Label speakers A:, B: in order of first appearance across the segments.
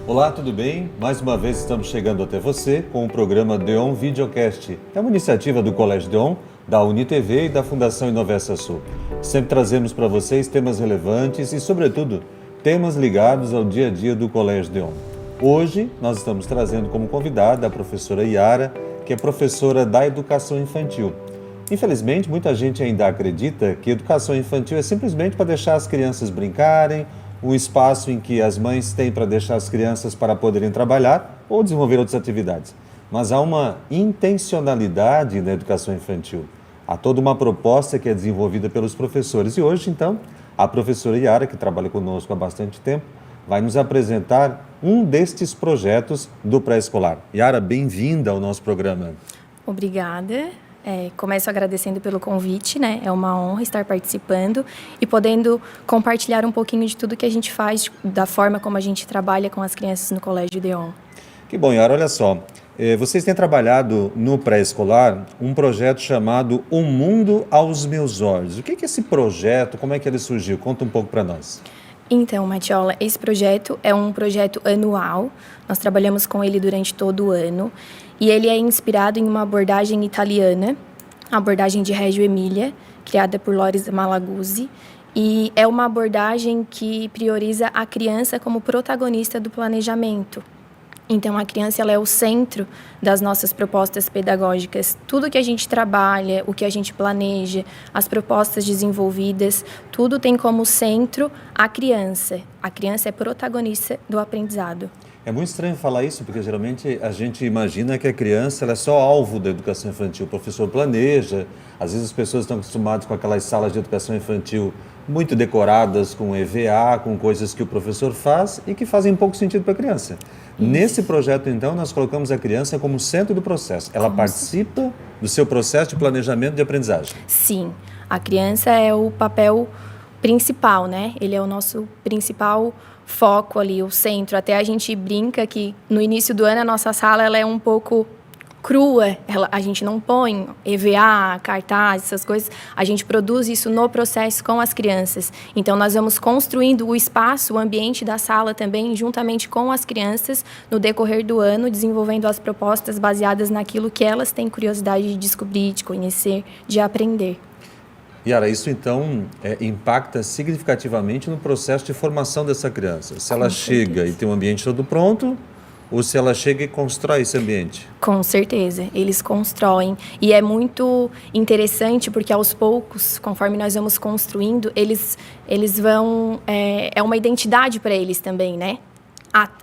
A: Olá, tudo bem? Mais uma vez estamos chegando até você com o programa DEON Videocast. É uma iniciativa do Colégio DEON, da UniTV e da Fundação Inovessa Sul. Sempre trazemos para vocês temas relevantes e, sobretudo, temas ligados ao dia a dia do Colégio DEON. Hoje, nós estamos trazendo como convidada a professora Yara, que é professora da Educação Infantil. Infelizmente, muita gente ainda acredita que educação infantil é simplesmente para deixar as crianças brincarem, um espaço em que as mães têm para deixar as crianças para poderem trabalhar ou desenvolver outras atividades. Mas há uma intencionalidade na educação infantil. Há toda uma proposta que é desenvolvida pelos professores. E hoje, então, a professora Yara, que trabalha conosco há bastante tempo, vai nos apresentar um destes projetos do pré-escolar. Yara, bem-vinda ao nosso programa.
B: Obrigada. Começo agradecendo pelo convite, né? É uma honra estar participando e podendo compartilhar um pouquinho de tudo que a gente faz, da forma como a gente trabalha com as crianças no Colégio DEON.
A: Que bom, Yara, olha só. Vocês têm trabalhado no pré-escolar um projeto chamado O Mundo aos Meus Olhos. O que é esse projeto? Como é que ele surgiu? Conta um pouco para nós.
B: Então, Matiola, esse projeto é um projeto anual. Nós trabalhamos com ele durante todo o ano. E ele é inspirado em uma abordagem italiana, a abordagem de Reggio Emília, criada por Loris Malaguzzi. E é uma abordagem que prioriza a criança como protagonista do planejamento. Então, a criança ela é o centro das nossas propostas pedagógicas. Tudo que a gente trabalha, o que a gente planeja, as propostas desenvolvidas, tudo tem como centro a criança. A criança é protagonista do aprendizado.
A: É muito estranho falar isso, porque geralmente a gente imagina que a criança ela é só alvo da educação infantil. O professor planeja, às vezes as pessoas estão acostumadas com aquelas salas de educação infantil muito decoradas, com EVA, com coisas que o professor faz e que fazem pouco sentido para a criança. Isso. Nesse projeto, então, nós colocamos a criança como centro do processo. Ela participa do seu processo de planejamento de aprendizagem.
B: Sim, a criança é o papel principal, né? Ele é o nosso principal foco ali, o centro. Até a gente brinca que no início do ano a nossa sala ela é um pouco crua, a gente não põe EVA, cartaz, essas coisas, a gente produz isso no processo com as crianças. Então, nós vamos construindo o espaço, o ambiente da sala também, juntamente com as crianças, no decorrer do ano, desenvolvendo as propostas baseadas naquilo que elas têm curiosidade de descobrir, de conhecer, de aprender.
A: Yara, isso então impacta significativamente no processo de formação dessa criança. Se ela chega e tem um ambiente todo pronto, ou se ela chega e constrói esse ambiente?
B: Com certeza, eles constroem. E é muito interessante porque aos poucos, conforme nós vamos construindo, eles vão... É uma identidade para eles também, né?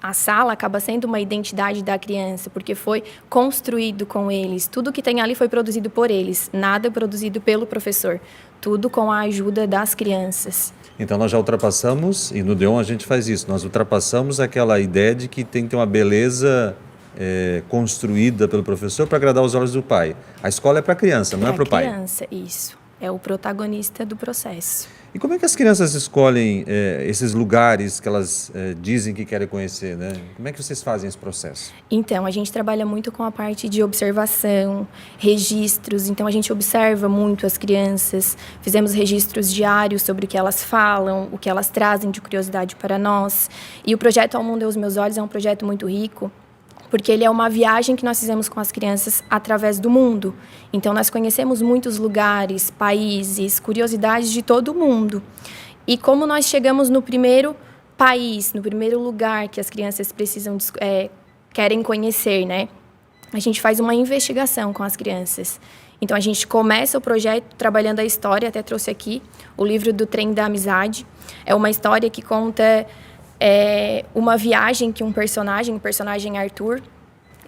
B: A sala acaba sendo uma identidade da criança, porque foi construído com eles. Tudo que tem ali foi produzido por eles, nada produzido pelo professor. Tudo com a ajuda das crianças.
A: Então, nós já ultrapassamos, e no DEON a gente faz isso, nós ultrapassamos aquela ideia de que tem que ter uma beleza construída pelo professor para agradar os olhos do pai. A escola é para a criança, não é para o pai.
B: É a criança, isso. É o protagonista do processo.
A: E como é que as crianças escolhem esses lugares que elas dizem que querem conhecer, né? Como é que vocês fazem esse processo?
B: Então, a gente trabalha muito com a parte de observação, registros. Então, a gente observa muito as crianças. Fizemos registros diários sobre o que elas falam, o que elas trazem de curiosidade para nós. E o projeto Ao Mundo aos Meus Olhos é um projeto muito rico, porque ele é uma viagem que nós fizemos com as crianças através do mundo. Então, nós conhecemos muitos lugares, países, curiosidades de todo o mundo. E como nós chegamos no primeiro país, no primeiro lugar que as crianças querem conhecer, né? A gente faz uma investigação com as crianças. Então, a gente começa o projeto trabalhando a história, até trouxe aqui o livro do Trem da Amizade. É uma história que conta... uma viagem que o personagem Arthur,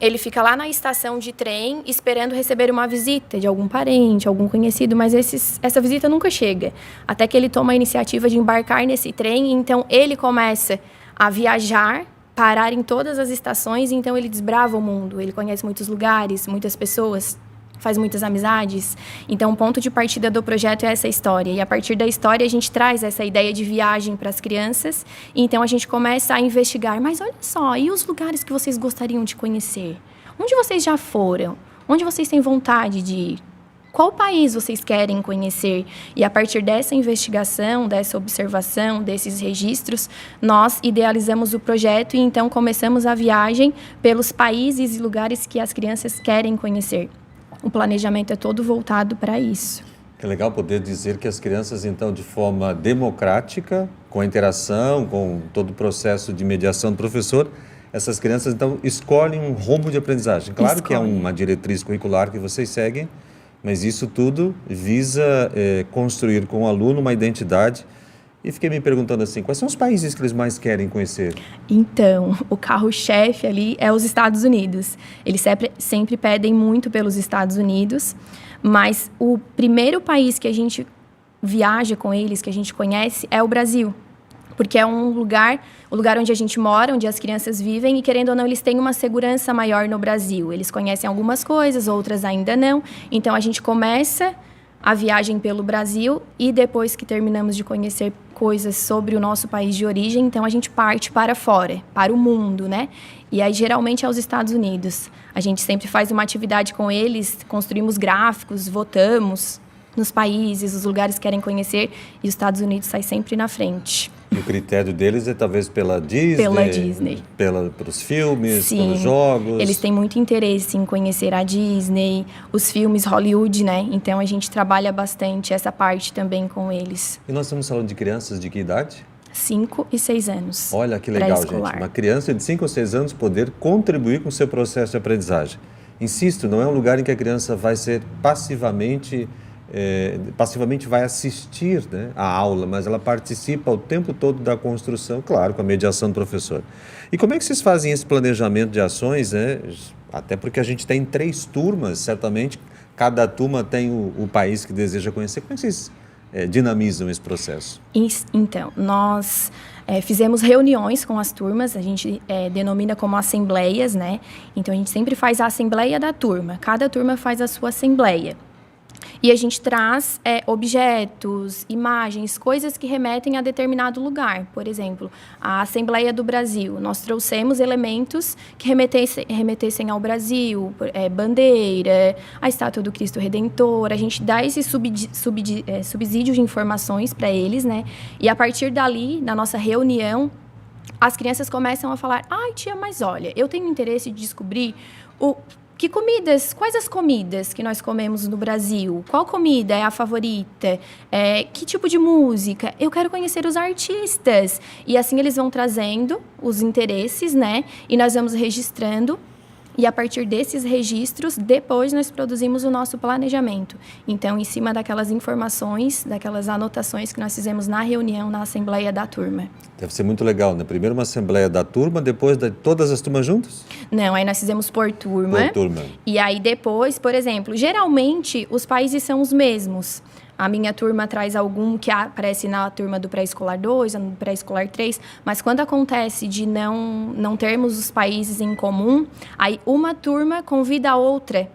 B: ele fica lá na estação de trem esperando receber uma visita de algum parente, algum conhecido, mas essa visita nunca chega. Até que ele toma a iniciativa de embarcar nesse trem, então ele começa a viajar, parar em todas as estações, então ele desbrava o mundo, ele conhece muitos lugares, muitas pessoas. faz muitas amizades. Então, o ponto de partida do projeto é essa história. E a partir da história, a gente traz essa ideia de viagem para as crianças. E então, a gente começa a investigar. Mas olha só, e os lugares que vocês gostariam de conhecer? Onde vocês já foram? Onde vocês têm vontade de ir? Qual país vocês querem conhecer? E a partir dessa investigação, dessa observação, desses registros, nós idealizamos o projeto e então começamos a viagem pelos países e lugares que as crianças querem conhecer. O planejamento é todo voltado para isso.
A: É legal poder dizer que as crianças, então, de forma democrática, com a interação, com todo o processo de mediação do professor, essas crianças, então, escolhem um rumo de aprendizagem. Claro que é uma diretriz curricular que vocês seguem, mas isso tudo visa construir com o aluno uma identidade. E fiquei me perguntando assim, quais são os países que eles mais querem conhecer?
B: Então, o carro-chefe ali é os Estados Unidos. Eles sempre pedem muito pelos Estados Unidos, mas o primeiro país que a gente viaja com eles, que a gente conhece, é o Brasil. Porque é o lugar onde a gente mora, onde as crianças vivem, e querendo ou não, eles têm uma segurança maior no Brasil. Eles conhecem algumas coisas, outras ainda não. Então, a gente começa a viagem pelo Brasil e depois que terminamos de conhecer coisas sobre o nosso país de origem, então a gente parte para fora, para o mundo, né? E aí, geralmente, é os Estados Unidos. A gente sempre faz uma atividade com eles, construímos gráficos, votamos nos países, os lugares que querem conhecer, e os Estados Unidos sai sempre na frente.
A: E o critério deles é talvez pela Disney?
B: Pela Disney.
A: Pelos filmes,
B: Sim,
A: pelos jogos?
B: Eles têm muito interesse em conhecer a Disney, os filmes Hollywood, né? Então, a gente trabalha bastante essa parte também com eles.
A: E nós estamos falando de crianças de que idade?
B: 5 e 6 anos.
A: Olha que legal, gente. Uma criança de 5 ou 6 anos poder contribuir com o seu processo de aprendizagem. Insisto, não é um lugar em que a criança vai ser passivamente vai assistir, né, a aula, mas ela participa o tempo todo da construção, claro, com a mediação do professor. E como é que vocês fazem esse planejamento de ações, né? Até porque a gente tem 3 turmas, certamente cada turma tem o país que deseja conhecer. Como é que vocês dinamizam esse processo?
B: Então, nós fizemos reuniões com as turmas, a gente denomina como assembleias, né? Então, a gente sempre faz a assembleia da turma, cada turma faz a sua assembleia. E a gente traz objetos, imagens, coisas que remetem a determinado lugar. Por exemplo, a Assembleia do Brasil. Nós trouxemos elementos que remetessem ao Brasil, bandeira, a Estátua do Cristo Redentor. A gente dá esse subsídio de informações para eles, né? E a partir dali, na nossa reunião, as crianças começam a falar: ai, tia, mas olha, eu tenho interesse de descobrir quais as comidas que nós comemos no Brasil? Qual comida é a favorita? Que tipo de música? Eu quero conhecer os artistas. E assim eles vão trazendo os interesses, né? E nós vamos registrando. E a partir desses registros, depois nós produzimos o nosso planejamento. Então, em cima daquelas informações, daquelas anotações que nós fizemos na reunião, na assembleia da turma.
A: Deve ser muito legal, né? Primeiro uma assembleia da turma, depois de todas as turmas juntas?
B: Não, aí nós fizemos por turma.
A: Por turma.
B: E aí depois, por exemplo, geralmente os países são os mesmos. A minha turma traz algum que aparece na turma do pré-escolar 2, no pré-escolar 3, mas quando acontece de não termos os países em comum, aí uma turma convida a outra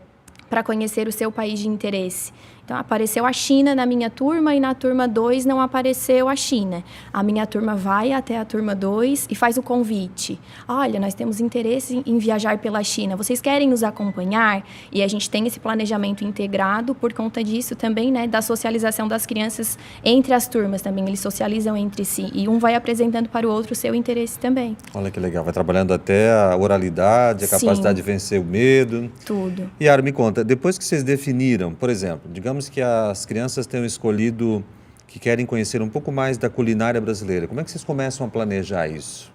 B: para conhecer o seu país de interesse. Então, apareceu a China na minha turma e na turma 2 não apareceu a China. A minha turma vai até a turma 2 e faz o convite. Olha, nós temos interesse em viajar pela China. Vocês querem nos acompanhar? E a gente tem esse planejamento integrado por conta disso também, né? Da socialização das crianças entre as turmas também. Eles socializam entre si e um vai apresentando para o outro o seu interesse também.
A: Olha que legal. Vai trabalhando até a oralidade, a capacidade de vencer o medo.
B: Tudo.
A: E Yara, me conta, depois que vocês definiram, por exemplo, digamos que as crianças tenham escolhido que querem conhecer um pouco mais da culinária brasileira. Como é que vocês começam a planejar isso?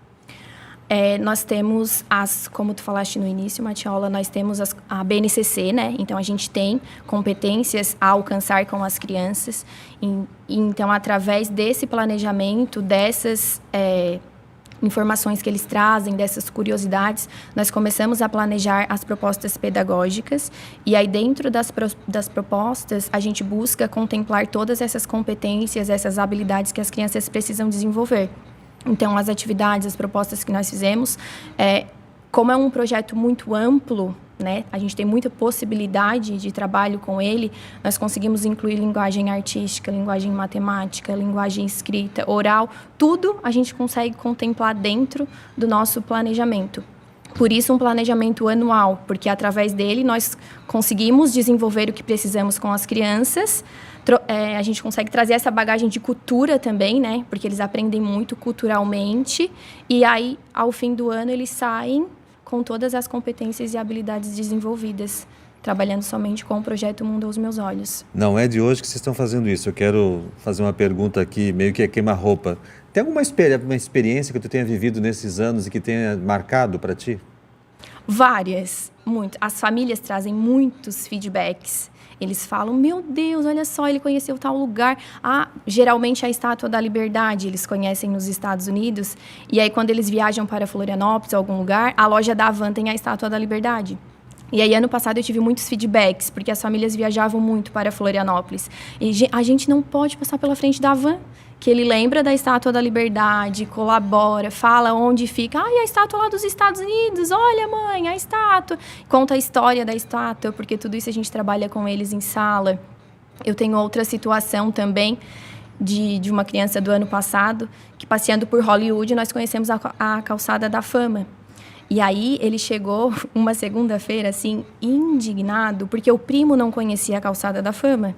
B: Nós temos como tu falaste no início, Matiola, nós temos a BNCC, né? Então, a gente tem competências a alcançar com as crianças. Então, através desse planejamento, dessas informações que eles trazem, dessas curiosidades, nós começamos a planejar as propostas pedagógicas e aí dentro das propostas a gente busca contemplar todas essas competências, essas habilidades que as crianças precisam desenvolver. Então, as atividades, as propostas que nós fizemos, como é um projeto muito amplo, né, a gente tem muita possibilidade de trabalho com ele, nós conseguimos incluir linguagem artística, linguagem matemática, linguagem escrita, oral, tudo a gente consegue contemplar dentro do nosso planejamento. Por isso, um planejamento anual, porque através dele nós conseguimos desenvolver o que precisamos com as crianças. A gente consegue trazer essa bagagem de cultura também, né? Porque eles aprendem muito culturalmente. E aí, ao fim do ano, eles saem com todas as competências e habilidades desenvolvidas, trabalhando somente com o projeto Mundo aos Meus Olhos.
A: Não é de hoje que vocês estão fazendo isso. Eu quero fazer uma pergunta aqui, meio que é queima-roupa. Tem alguma experiência que tu tenha vivido nesses anos e que tenha marcado para ti?
B: Várias, muito. As famílias trazem muitos feedbacks. Eles falam, meu Deus, olha só, ele conheceu tal lugar. Geralmente a Estátua da Liberdade, eles conhecem nos Estados Unidos. E aí, quando eles viajam para Florianópolis, algum lugar, a loja da Havan tem a Estátua da Liberdade. E aí, ano passado, eu tive muitos feedbacks, porque as famílias viajavam muito para Florianópolis. E a gente não pode passar pela frente da Havan, que ele lembra da Estátua da Liberdade, colabora, fala onde fica. E a estátua lá dos Estados Unidos, olha, mãe, a estátua. Conta a história da estátua, porque tudo isso a gente trabalha com eles em sala. Eu tenho outra situação também de uma criança do ano passado, que passeando por Hollywood, nós conhecemos a Calçada da Fama. E aí ele chegou uma segunda-feira, assim, indignado, porque o primo não conhecia a Calçada da Fama.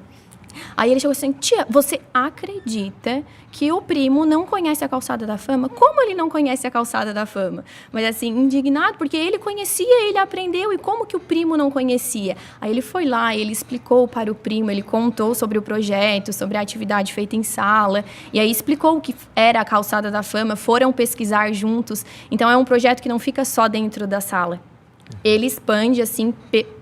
B: Aí ele chegou assim, tia, você acredita que o primo não conhece a Calçada da Fama? Como ele não conhece a Calçada da Fama? Mas assim, indignado, porque ele conhecia, ele aprendeu, e como que o primo não conhecia? Aí ele foi lá, ele explicou para o primo, ele contou sobre o projeto, sobre a atividade feita em sala, e aí explicou o que era a Calçada da Fama, foram pesquisar juntos. Então é um projeto que não fica só dentro da sala. Ele expande, assim,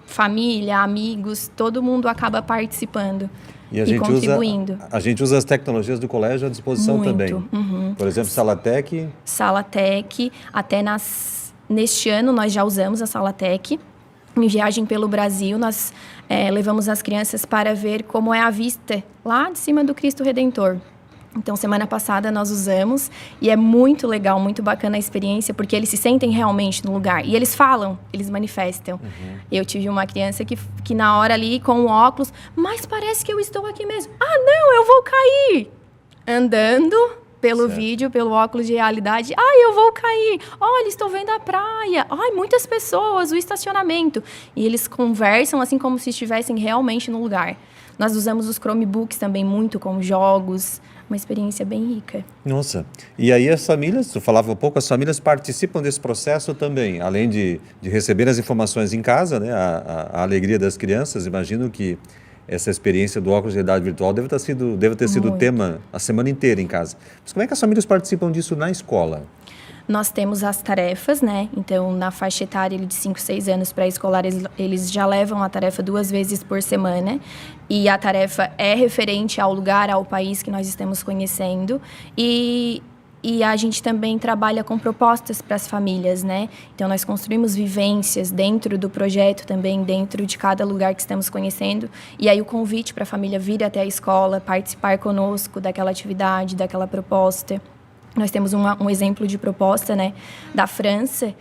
B: família, amigos, todo mundo acaba participando. E contribuindo.
A: A gente usa as tecnologias do colégio à disposição
B: muito,
A: também.
B: Uhum.
A: Por exemplo, Salatec.
B: Salatec, até neste ano nós já usamos a Salatec. Em viagem pelo Brasil, nós levamos as crianças para ver como é a vista lá de cima do Cristo Redentor. Então, semana passada nós usamos e é muito legal, muito bacana a experiência, porque eles se sentem realmente no lugar. E eles falam, eles manifestam. Uhum. Eu tive uma criança que na hora ali, com o óculos, mas parece que eu estou aqui mesmo. Não, eu vou cair! Andando pelo vídeo, pelo óculos de realidade. Eu vou cair! Olha, estou vendo a praia! Muitas pessoas, o estacionamento. E eles conversam assim como se estivessem realmente no lugar. Nós usamos os Chromebooks também muito com jogos, uma experiência bem rica.
A: Nossa, e aí as famílias, tu falava um pouco, as famílias participam desse processo também, além de receber as informações em casa, né, a alegria das crianças. Imagino que essa experiência do óculos de realidade virtual deve ter sido o tema a semana inteira em casa. Mas como é que as famílias participam disso na escola?
B: Nós temos as tarefas, né? Então, na faixa etária de 5, 6 anos pré-escolar, eles já levam a tarefa 2 vezes por semana. E a tarefa é referente ao lugar, ao país que nós estamos conhecendo. E a gente também trabalha com propostas para as famílias, né? Então, nós construímos vivências dentro do projeto também, dentro de cada lugar que estamos conhecendo. E aí, o convite para a família vir até a escola, participar conosco daquela atividade, daquela proposta. Nós temos um exemplo de proposta, né, da França.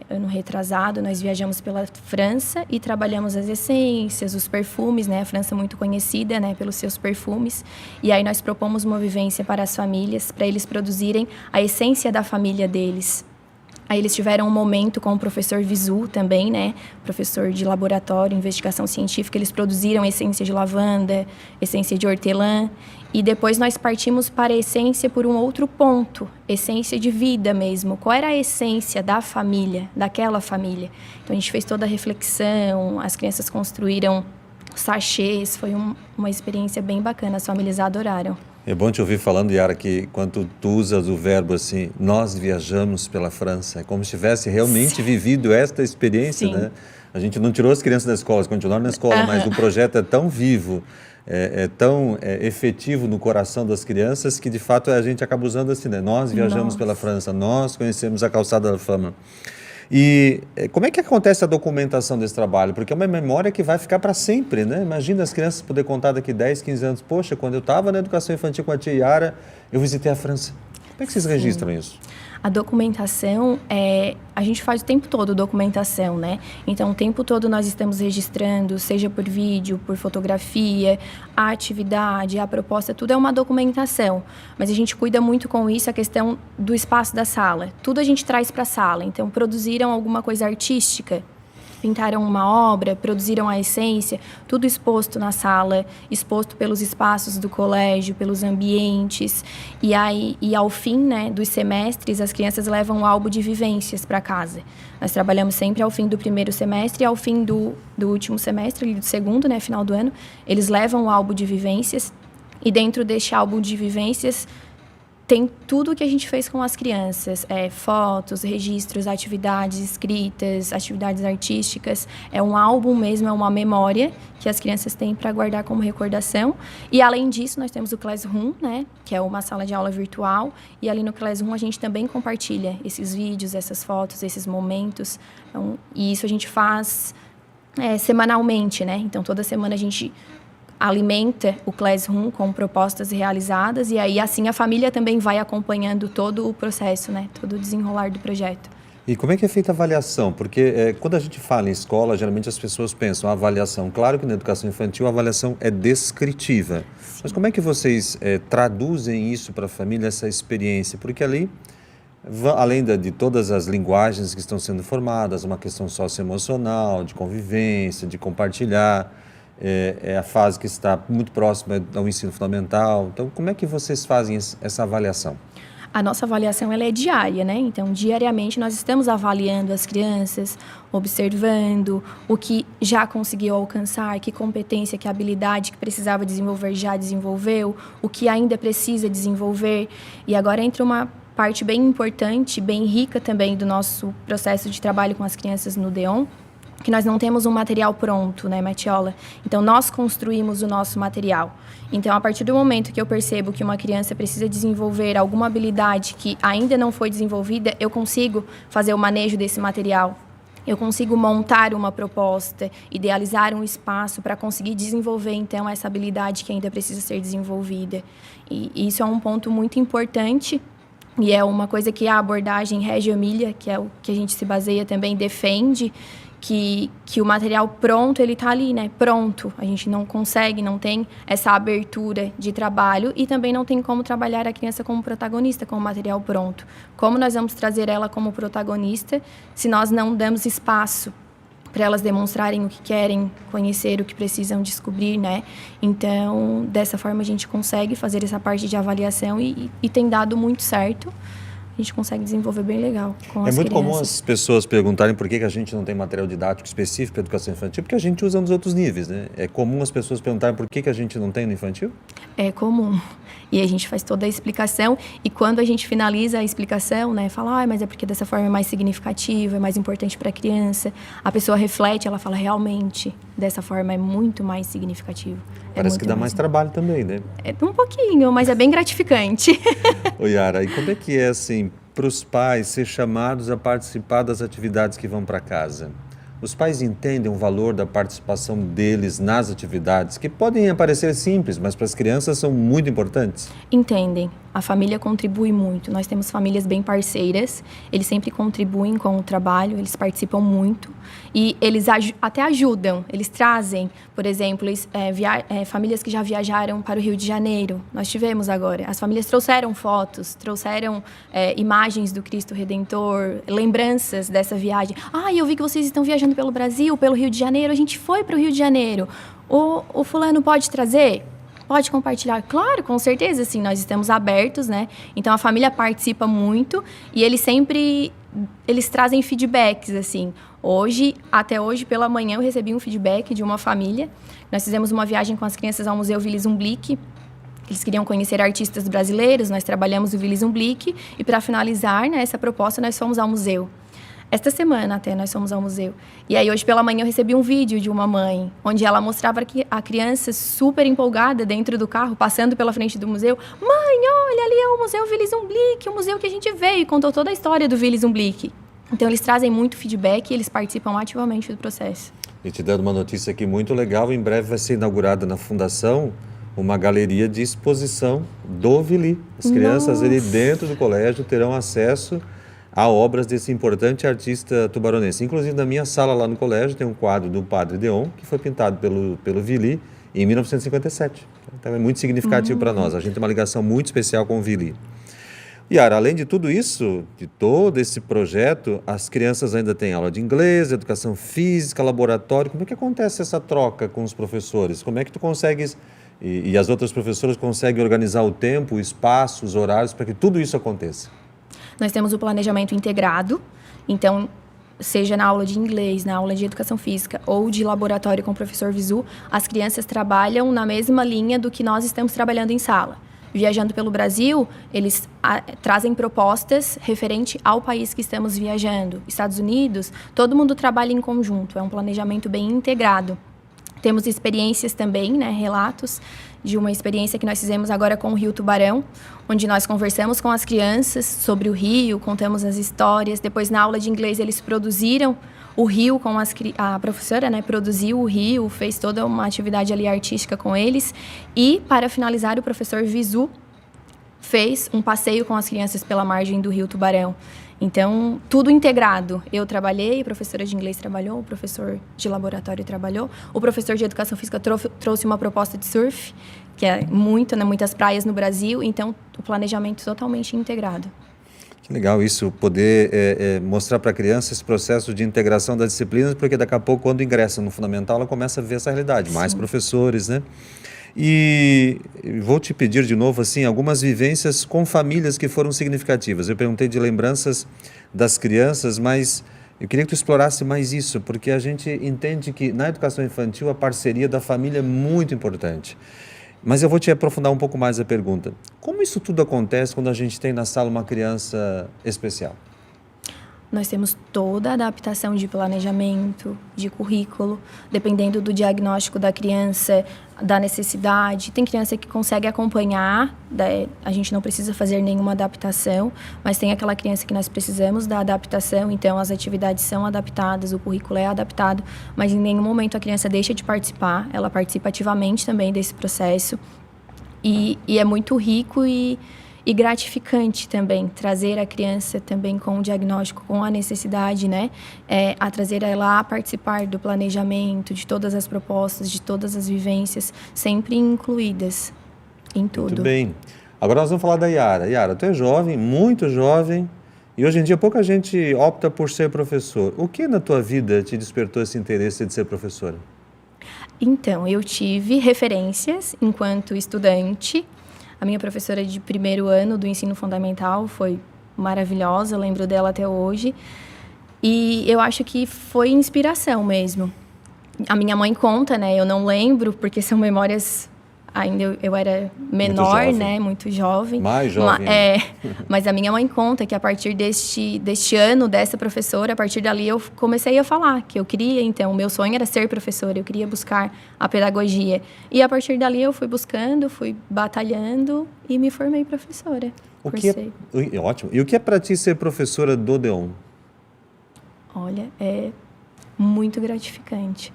B: Ano retrasado, nós viajamos pela França e trabalhamos as essências, os perfumes, né? A França é muito conhecida, né, pelos seus perfumes. E aí nós propomos uma vivência para as famílias, para eles produzirem a essência da família deles. Aí eles tiveram um momento com o professor Visu também, né? Professor de laboratório, investigação científica. Eles produziram essência de lavanda, essência de hortelã. E depois nós partimos para a essência por um outro ponto, essência de vida mesmo. Qual era a essência da família, daquela família? Então a gente fez toda a reflexão, as crianças construíram sachês, foi uma experiência bem bacana, as famílias adoraram.
A: É bom te ouvir falando, Yara, que quando tu usas o verbo assim, nós viajamos pela França, é como se tivesse realmente vivido esta experiência, né? A gente não tirou as crianças da escola, elas continuaram na escola, mas o projeto é tão vivo, é tão efetivo no coração das crianças que, de fato, a gente acaba usando assim, né? Nós viajamos pela França, nós conhecemos a Calçada da Fama. E como é que acontece a documentação desse trabalho? Porque é uma memória que vai ficar para sempre, né? Imagina as crianças poder contar daqui 10, 15 anos. Poxa, quando eu estava na educação infantil com a tia Yara, eu visitei a França. Como é que vocês registram isso?
B: A documentação, a gente faz o tempo todo documentação, né? Então, o tempo todo nós estamos registrando, seja por vídeo, por fotografia, a atividade, a proposta, tudo é uma documentação. Mas a gente cuida muito com isso, a questão do espaço da sala. Tudo a gente traz para a sala. Então, produziram alguma coisa artística, pintaram uma obra, produziram a essência, tudo exposto na sala, exposto pelos espaços do colégio, pelos ambientes. E ao fim, né, dos semestres, as crianças levam um álbum de vivências para casa. Nós trabalhamos sempre ao fim do primeiro semestre e ao fim do último semestre, do segundo, né, final do ano, eles levam o álbum de vivências e dentro deste álbum de vivências tem tudo o que a gente fez com as crianças, fotos, registros, atividades escritas, atividades artísticas. É um álbum mesmo, é uma memória que as crianças têm para guardar como recordação. E, além disso, nós temos o Classroom, né, que é uma sala de aula virtual. E ali no Classroom a gente também compartilha esses vídeos, essas fotos, esses momentos. Então, e isso a gente faz semanalmente, né? Então, toda semana a gente alimenta o Classroom com propostas realizadas e aí assim a família também vai acompanhando todo o processo, né? Todo o desenrolar do projeto.
A: E como é que é feita a avaliação? Porque quando a gente fala em escola, geralmente as pessoas pensam a avaliação. Claro que na educação infantil a avaliação é descritiva. Sim. Mas como é que vocês traduzem isso para a família, essa experiência? Porque ali, além de todas as linguagens que estão sendo formadas, uma questão socioemocional, de convivência, de compartilhar, é a fase que está muito próxima ao ensino fundamental. Então, como é que vocês fazem essa avaliação?
B: A nossa avaliação ela é diária, né? Então, diariamente nós estamos avaliando as crianças, observando o que já conseguiu alcançar, que competência, que habilidade que precisava desenvolver já desenvolveu, o que ainda precisa desenvolver. E agora entra uma parte bem importante, bem rica também do nosso processo de trabalho com as crianças no DEON, que nós não temos um material pronto, né, Matiola? Então, nós construímos o nosso material. Então, a partir do momento que eu percebo que uma criança precisa desenvolver alguma habilidade que ainda não foi desenvolvida, eu consigo fazer o manejo desse material. Eu consigo montar uma proposta, idealizar um espaço para conseguir desenvolver, então, essa habilidade que ainda precisa ser desenvolvida. E isso é um ponto muito importante. E é uma coisa que a abordagem Reggio Emilia, que é o que a gente se baseia também, defende, que o material pronto, ele está ali, né? Pronto. A gente não consegue, não tem essa abertura de trabalho e também não tem como trabalhar a criança como protagonista com o material pronto. Como nós vamos trazer ela como protagonista se nós não damos espaço para elas demonstrarem o que querem conhecer, o que precisam descobrir, né? Então, dessa forma a gente consegue fazer essa parte de avaliação e tem dado muito certo. A gente consegue desenvolver bem legal com as crianças. É muito
A: comum as pessoas perguntarem por que a gente não tem material didático específico para educação infantil, porque a gente usa nos outros níveis, né? É comum as pessoas perguntarem por que a gente não tem no infantil?
B: É comum. E a gente faz toda a explicação e quando a gente finaliza a explicação, né, fala, mas é porque dessa forma é mais significativa, é mais importante para a criança. A pessoa reflete, ela fala, realmente, dessa forma é muito mais significativo.
A: Parece que dá mais trabalho também, né?
B: É um pouquinho, mas é bem gratificante.
A: Ô Yara, e como é que é, assim, para os pais ser chamados a participar das atividades que vão para casa? Os pais entendem o valor da participação deles nas atividades, que podem parecer simples, mas para as crianças são muito importantes? Entendem.
B: A família contribui muito. Nós temos famílias bem parceiras, eles sempre contribuem com o trabalho, eles participam muito e eles até ajudam, eles trazem, por exemplo, famílias que já viajaram para o Rio de Janeiro. Nós tivemos agora. As famílias trouxeram fotos, trouxeram imagens do Cristo Redentor, lembranças dessa viagem. Eu vi que vocês estão viajando pelo Brasil, pelo Rio de Janeiro, a gente foi para o Rio de Janeiro. O fulano pode trazer? Pode compartilhar? Claro, com certeza, sim, nós estamos abertos, né? Então, a família participa muito e eles trazem feedbacks, assim. Até hoje, pela manhã, eu recebi um feedback de uma família. Nós fizemos uma viagem com as crianças ao Museu Willy Zumblick. Eles queriam conhecer artistas brasileiros, nós trabalhamos o Willy Zumblick e, para finalizar, né, essa proposta, nós fomos ao museu. Esta semana até nós fomos ao museu. E aí hoje pela manhã eu recebi um vídeo de uma mãe, onde ela mostrava a criança super empolgada dentro do carro, passando pela frente do museu. Mãe, olha ali é o Museu Willy Zumblick, o museu que a gente veio, e contou toda a história do Willy Zumblick. Então eles trazem muito feedback e eles participam ativamente do processo.
A: E te dando uma notícia aqui muito legal, em breve vai ser inaugurada na Fundação uma galeria de exposição do Vili. As crianças ali dentro do colégio terão acesso a obras desse importante artista tubaronense. Inclusive, na minha sala lá no colégio tem um quadro do Padre Deon, que foi pintado pelo Vili em 1957. Então é muito significativo para nós. A gente tem uma ligação muito especial com o Vili. Yara, além de tudo isso, de todo esse projeto, as crianças ainda têm aula de inglês, educação física, laboratório. Como é que acontece essa troca com os professores? Como é que tu consegues, e as outras professoras conseguem organizar o tempo, o espaço, os horários para que tudo isso aconteça?
B: Nós temos o planejamento integrado, então, seja na aula de inglês, na aula de educação física ou de laboratório com o professor Visu, as crianças trabalham na mesma linha do que nós estamos trabalhando em sala. Viajando pelo Brasil, eles trazem propostas referente ao país que estamos viajando. Estados Unidos, todo mundo trabalha em conjunto, é um planejamento bem integrado. Temos experiências também, né, relatos de uma experiência que nós fizemos agora com o Rio Tubarão, onde nós conversamos com as crianças sobre o rio, contamos as histórias. Depois, na aula de inglês, eles produziram o rio com a professora, né, produziu o rio, fez toda uma atividade ali artística com eles. E, para finalizar, o professor Visu fez um passeio com as crianças pela margem do Rio Tubarão. Então, tudo integrado. Eu trabalhei, a professora de inglês trabalhou, o professor de laboratório trabalhou, o professor de educação física trouxe uma proposta de surf, que é muitas praias no Brasil, então o planejamento totalmente integrado.
A: Que legal isso, poder mostrar para a criança esse processo de integração das disciplinas, porque daqui a pouco, quando ingressa no fundamental, ela começa a ver essa realidade, mais professores, né? E vou te pedir de novo, assim, algumas vivências com famílias que foram significativas. Eu perguntei de lembranças das crianças, mas eu queria que tu explorasse mais isso, porque a gente entende que na educação infantil a parceria da família é muito importante. Mas eu vou te aprofundar um pouco mais a pergunta. Como isso tudo acontece quando a gente tem na sala uma criança especial?
B: Nós temos toda a adaptação de planejamento, de currículo, dependendo do diagnóstico da criança, da necessidade. Tem criança que consegue acompanhar, a gente não precisa fazer nenhuma adaptação, mas tem aquela criança que nós precisamos da adaptação, então as atividades são adaptadas, o currículo é adaptado, mas em nenhum momento a criança deixa de participar, ela participa ativamente também desse processo e é muito rico e gratificante também, trazer a criança também com o diagnóstico, com a necessidade, né? A trazer ela a participar do planejamento, de todas as propostas, de todas as vivências, sempre incluídas em tudo.
A: Muito bem. Agora nós vamos falar da Yara. Yara, tu é jovem, muito jovem, e hoje em dia pouca gente opta por ser professor. O que na tua vida te despertou esse interesse de ser professora?
B: Então, eu tive referências enquanto estudante. A minha professora de primeiro ano do ensino fundamental foi maravilhosa, eu lembro dela até hoje. E eu acho que foi inspiração mesmo. A minha mãe conta, né? Eu não lembro, porque são memórias... Ainda eu era menor, né? Muito jovem.
A: Mais jovem.
B: Mas a minha mãe conta que a partir deste ano, dessa professora, a partir dali eu comecei a falar que eu queria, então, o meu sonho era ser professora, eu queria buscar a pedagogia. E a partir dali eu fui buscando, fui batalhando e me formei professora.
A: Ótimo. E o que é para ti ser professora do Deon?
B: Olha, é muito gratificante.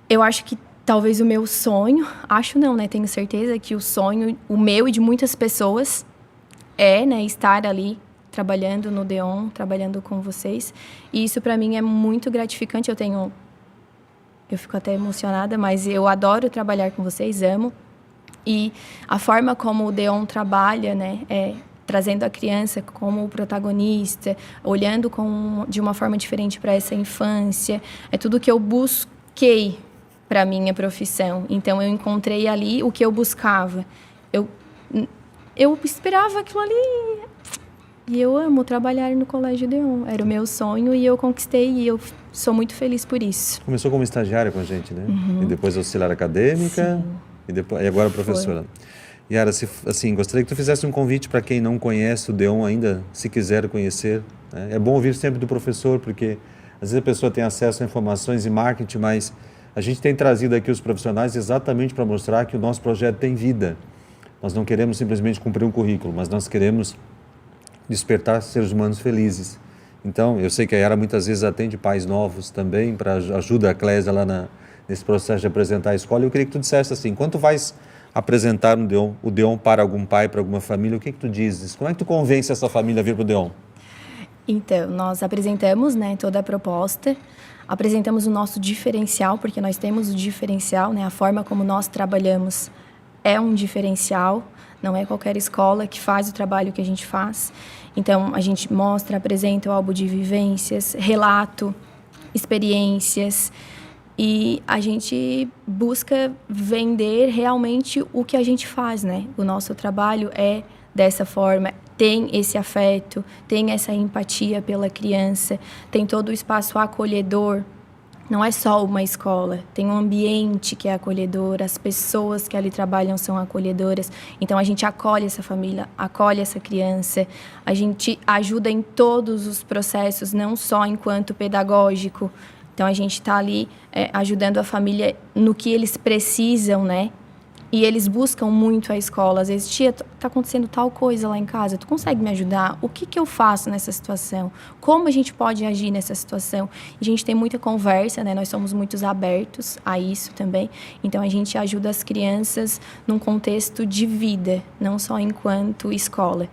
B: Eu acho que talvez o meu sonho, acho não, né? Tenho certeza que o sonho, o meu e de muitas pessoas, né, estar ali trabalhando no Deon, trabalhando com vocês. E isso para mim é muito gratificante. Eu fico até emocionada, mas eu adoro trabalhar com vocês, amo. E a forma como o Deon trabalha, né, trazendo a criança como protagonista, olhando de uma forma diferente para essa infância, é tudo que eu busquei para a minha profissão. Então, eu encontrei ali o que eu buscava. Eu esperava aquilo ali. E eu amo trabalhar no Colégio Deon. Era o meu sonho e eu conquistei e eu sou muito feliz por isso.
A: Começou como estagiária com a gente, né? E depois auxiliar acadêmica. E agora professora. Yara, gostaria que tu fizesse um convite para quem não conhece o Deon ainda, se quiser conhecer. Né? É bom ouvir sempre do professor, porque às vezes a pessoa tem acesso a informações e marketing, mas a gente tem trazido aqui os profissionais exatamente para mostrar que o nosso projeto tem vida. Nós não queremos simplesmente cumprir um currículo, mas nós queremos despertar seres humanos felizes. Então, eu sei que a Yara muitas vezes atende pais novos também, para ajuda a Clésia lá nesse processo de apresentar a escola. Eu queria que tu dissesse assim, quando tu vais apresentar o DEON para algum pai, para alguma família, o que tu dizes? Como é que tu convence essa família a vir para o DEON?
B: Então, nós apresentamos, né, toda a proposta, apresentamos o nosso diferencial, porque nós temos o diferencial, né, a forma como nós trabalhamos é um diferencial, não é qualquer escola que faz o trabalho que a gente faz. Então, a gente mostra, apresenta o álbum de vivências, relato, experiências, e a gente busca vender realmente o que a gente faz, né? O nosso trabalho é dessa forma, tem esse afeto, tem essa empatia pela criança, tem todo o espaço acolhedor. Não é só uma escola, tem um ambiente que é acolhedor, as pessoas que ali trabalham são acolhedoras. Então, a gente acolhe essa família, acolhe essa criança, a gente ajuda em todos os processos, não só enquanto pedagógico. Então, a gente está ali ajudando a família no que eles precisam, né? E eles buscam muito a escola. Às vezes, tia, está acontecendo tal coisa lá em casa, tu consegue me ajudar? O que eu faço nessa situação? Como a gente pode agir nessa situação? E a gente tem muita conversa, né? Nós somos muito abertos a isso também. Então, a gente ajuda as crianças num contexto de vida, não só enquanto escola.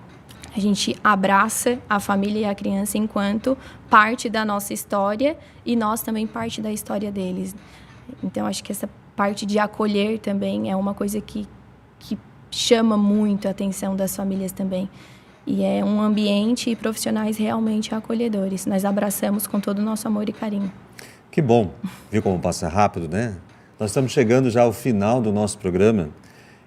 B: A gente abraça a família e a criança enquanto parte da nossa história e nós também parte da história deles. Então, acho que essa parte de acolher também é uma coisa que chama muito a atenção das famílias também. E é um ambiente e profissionais realmente acolhedores. Nós abraçamos com todo o nosso amor e carinho.
A: Que bom. Viu como passa rápido, né? Nós estamos chegando já ao final do nosso programa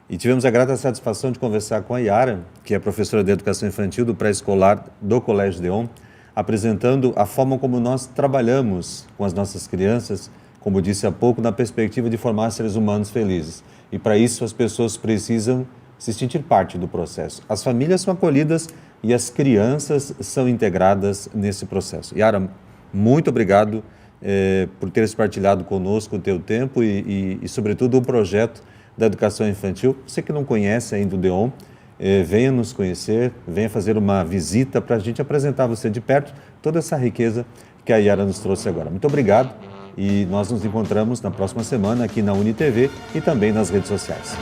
A: e tivemos a grata satisfação de conversar com a Yara, que é professora de Educação Infantil do Pré-Escolar do Colégio DEON, apresentando a forma como nós trabalhamos com as nossas crianças, como disse há pouco, na perspectiva de formar seres humanos felizes. E para isso as pessoas precisam se sentir parte do processo. As famílias são acolhidas e as crianças são integradas nesse processo. Yara, muito obrigado por teres partilhado conosco o teu tempo e sobretudo, o projeto da educação infantil. Você que não conhece ainda o DEON, venha nos conhecer, venha fazer uma visita para a gente apresentar você de perto toda essa riqueza que a Yara nos trouxe agora. Muito obrigado. E nós nos encontramos na próxima semana aqui na UniTV e também nas redes sociais.